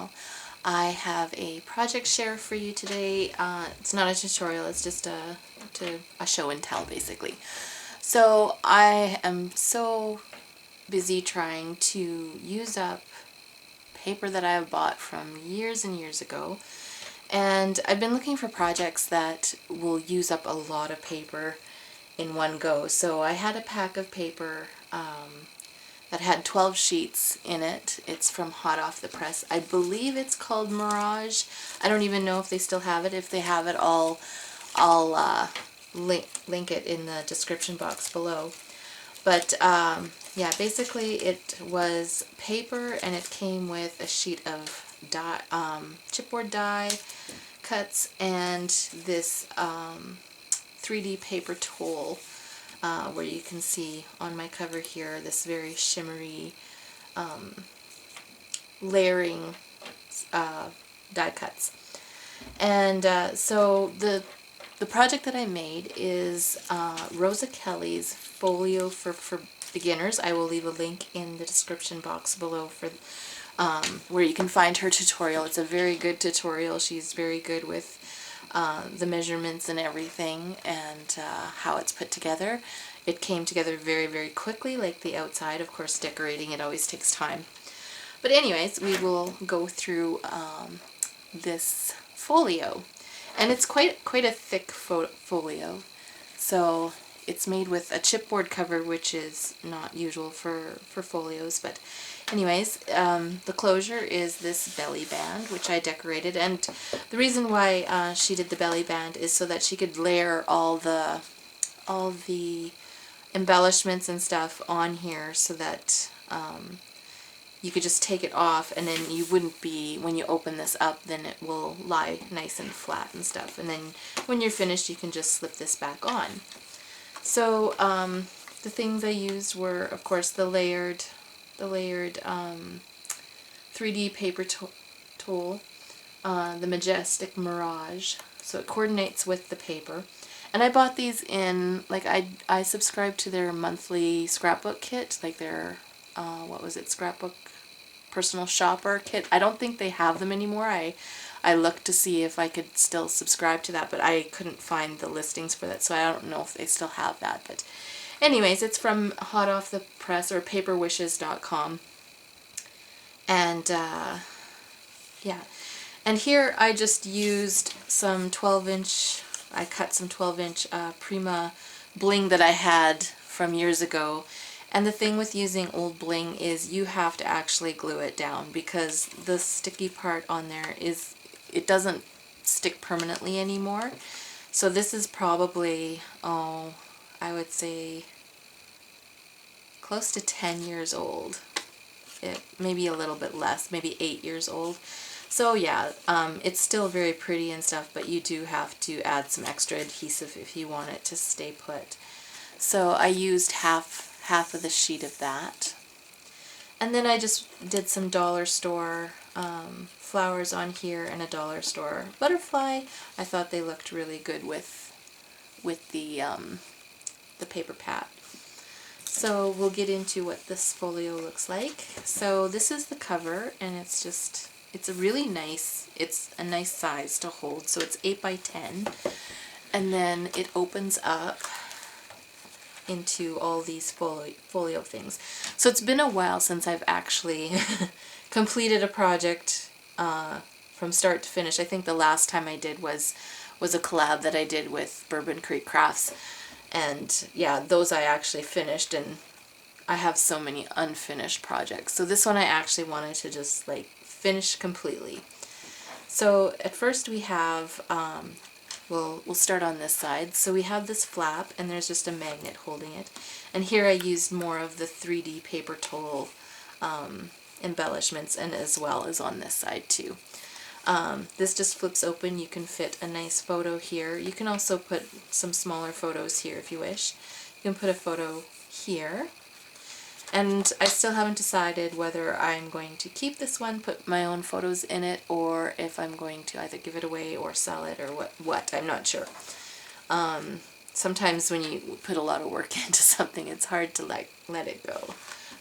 channel. I have a project share for you today. It's not a tutorial, it's just a show and tell basically. So I am so busy trying to use up paper that I have bought from years and years ago, and I've been looking for projects that will use up a lot of paper in one go. So I had a pack of paper that had 12 sheets in it. It's from hot off the press. I believe it's called Mirage. I don't even know if they still have it. If they have it, I'll link it in the description box below. But yeah, basically it was paper, and it came with a sheet of die, chipboard die cuts, and this 3D paper tool, where you can see on my cover here this very shimmery layering die cuts. And so the project that I made is Rosa Kelly's Folio for beginners. I will leave a link in the description box below for where you can find her tutorial. It's a very good tutorial. She's very good with the measurements and everything, and how it's put together. It came together very, very quickly, like the outside. Of course, decorating it always takes time. But anyways, we will go through this folio. And it's quite a thick folio. So it's made with a chipboard cover, which is not usual for folios. But anyways, the closure is this belly band, which I decorated. And the reason why she did the belly band is so that she could layer all the embellishments and stuff on here, so that you could just take it off, and then you wouldn't be, when you open this up, then it will lie nice and flat and stuff. And then when you're finished, you can just slip this back on. So the things I used were, of course, the layered 3D paper tool, the Majestic Mirage, so it coordinates with the paper. And I bought these in, like, I subscribed to their monthly scrapbook kit, like their, what was it, scrapbook personal shopper kit. I don't think they have them anymore. I looked to see if I could still subscribe to that, but I couldn't find the listings for that, so I don't know if they still have that. But anyways, it's from hot off the press, or paperwishes.com. And yeah, and here I just used some 12-inch, I cut some 12-inch Prima bling that I had from years ago. And the thing with using old bling is you have to actually glue it down, because the sticky part on there is, it doesn't stick permanently anymore. So this is probably, oh, I would say close to 10 years old. Maybe a little bit less, maybe 8 years old. So yeah, it's still very pretty and stuff, but you do have to add some extra adhesive if you want it to stay put. So I used half of the sheet of that. And then I just did some dollar store flowers on here, and a dollar store butterfly. I thought they looked really good with the paper pad. So we'll get into what this folio looks like. So this is the cover, and it's a really nice, it's a nice size to hold. So it's 8 by 10, and then it opens up into all these folio things. So it's been a while since I've actually completed a project from start to finish. I think the last time I did was a collab that I did with Bourbon Creek Crafts, and yeah, those I actually finished, and I have so many unfinished projects. So this one I actually wanted to just like finish completely. So at first we have we'll start on this side. So we have this flap, and there's just a magnet holding it. And here I used more of the 3D paper tool embellishments, and as well as on this side too. This just flips open. You can fit a nice photo here. You can also put some smaller photos here if you wish. You can put a photo here. And I still haven't decided whether I'm going to keep this one, put my own photos in it, or if I'm going to either give it away or sell it, or what. I'm not sure. Sometimes when you put a lot of work into something, it's hard to let it go.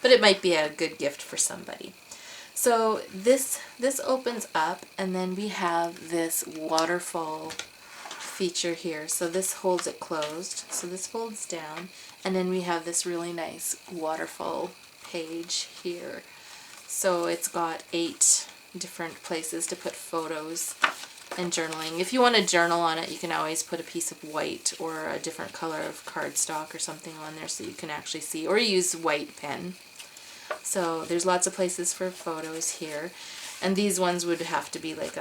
But it might be a good gift for somebody. So this opens up, and then we have this waterfall feature here. So this holds it closed. So this folds down, and then we have this really nice waterfall page here. So it's got 8 different places to put photos and journaling. If you want to journal on it, you can always put a piece of white or a different color of cardstock or something on there so you can actually see, or use white pen. So there's lots of places for photos here, and these ones would have to be like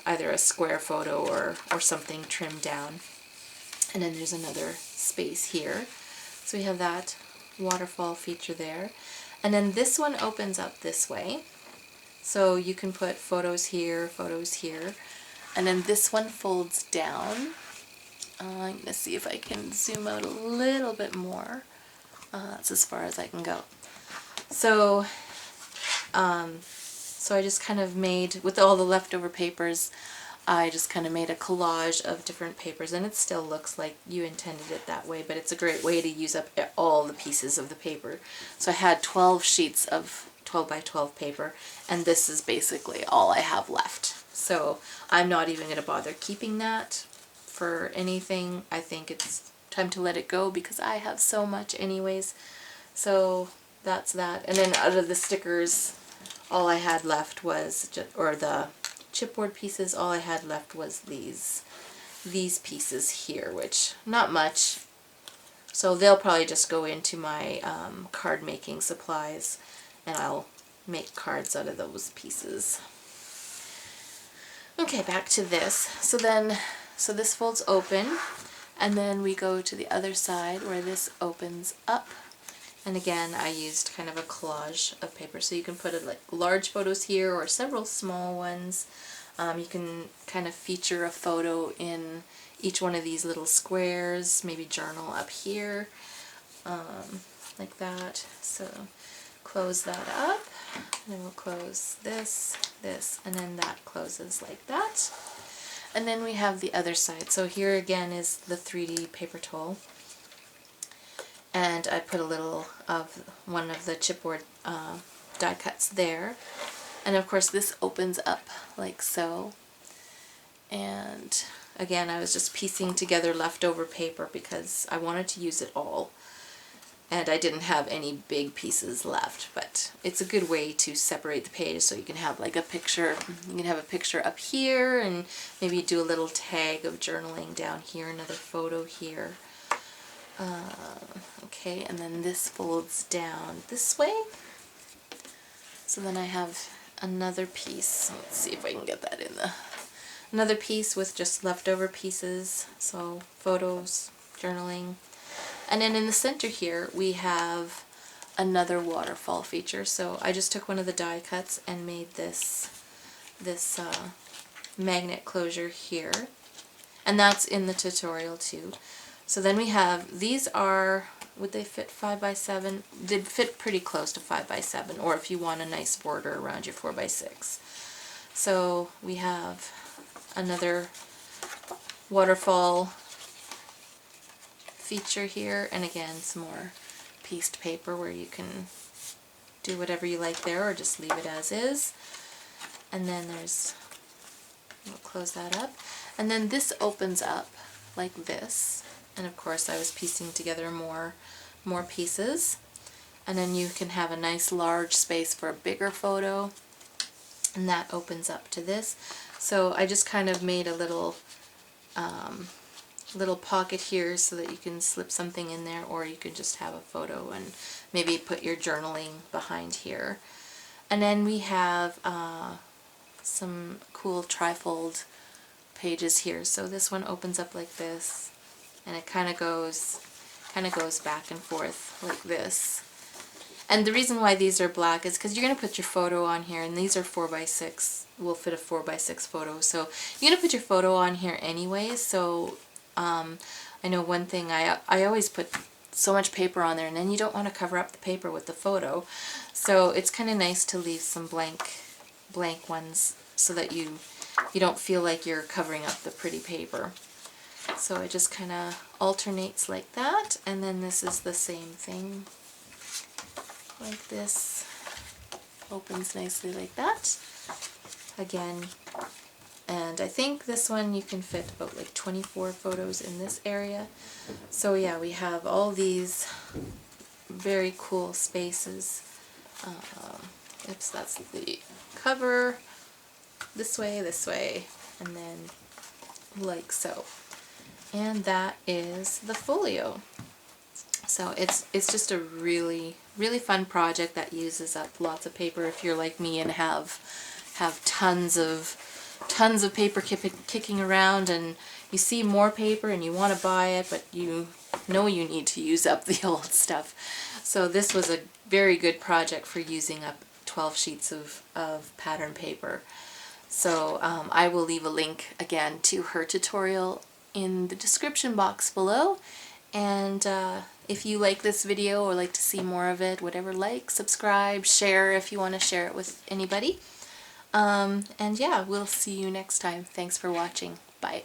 either a square photo or something trimmed down. And then there's another space here. So we have that waterfall feature there. And then this one opens up this way. So you can put photos here, and then this one folds down. I'm going to see if I can zoom out a little bit more. That's as far as I can go. So, so I just kind of made, with all the leftover papers, I just kind of made a collage of different papers, and it still looks like you intended it that way, but it's a great way to use up all the pieces of the paper. So I had 12 sheets of 12 by 12 paper, and this is basically all I have left. So I'm not even going to bother keeping that for anything. I think it's time to let it go because I have so much anyways. So that's that. And then out of the stickers, all I had left was, or the chipboard pieces, all I had left was these pieces here, which not much. So they'll probably just go into my card making supplies, and I'll make cards out of those pieces. Okay, back to this. So this folds open, and then we go to the other side where this opens up. And again, I used kind of a collage of paper, so you can put like large photos here or several small ones. You can kind of feature a photo in each one of these little squares, maybe journal up here, like that. So close that up, and then we'll close this, and then that closes like that. And then we have the other side. So here again is the 3D paper towel. And I put a little of one of the chipboard die cuts there. And of course this opens up like so. And again, I was just piecing together leftover paper because I wanted to use it all. And I didn't have any big pieces left, but it's a good way to separate the page so you can have like a picture. You can have a picture up here and maybe do a little tag of journaling down here, another photo here. Okay, and then this folds down this way. So then I have another piece. Let's see if I can get that in the... Another piece with just leftover pieces, so photos, journaling. And then in the center here we have another waterfall feature. So I just took one of the die cuts and made this magnet closure here. And that's in the tutorial too. So then we have, these are, would they fit 5 by 7? They'd fit pretty close to 5 by 7, or if you want a nice border around your 4 by 6. So we have another waterfall feature here, and again some more pieced paper where you can do whatever you like there or just leave it as is. And then there's, we'll close that up, and then this opens up like this. And of course I was piecing together more pieces, and then you can have a nice large space for a bigger photo, and that opens up to this. So I just kind of made a little little pocket here so that you can slip something in there, or you could just have a photo and maybe put your journaling behind here. And then we have some cool trifold pages here. So this one opens up like this, and it kind of goes back and forth like this. And the reason why these are black is because you're going to put your photo on here, and these are 4 by 6, will fit a 4 by 6 photo. So you're going to put your photo on here anyway. So I know one thing, I always put so much paper on there, and then you don't want to cover up the paper with the photo. So it's kind of nice to leave some blank ones so that you don't feel like you're covering up the pretty paper. So it just kind of alternates like that, and then this is the same thing, like this, Opens nicely like that. Again, and I think this one you can fit about like 24 photos in this area. So yeah, we have all these very cool spaces. Oops, that's the cover. This way, and then like so. And that is the folio. So it's just a really fun project that uses up lots of paper if you're like me and have tons of paper kicking around, and you see more paper and you want to buy it, but you know you need to use up the old stuff. So this was a very good project for using up 12 sheets of pattern paper. So I will leave a link again to her tutorial in the description box below. And if you like this video or like to see more of it, whatever, like, subscribe, share if you want to share it with anybody. And yeah, we'll see you next time. Thanks for watching. Bye.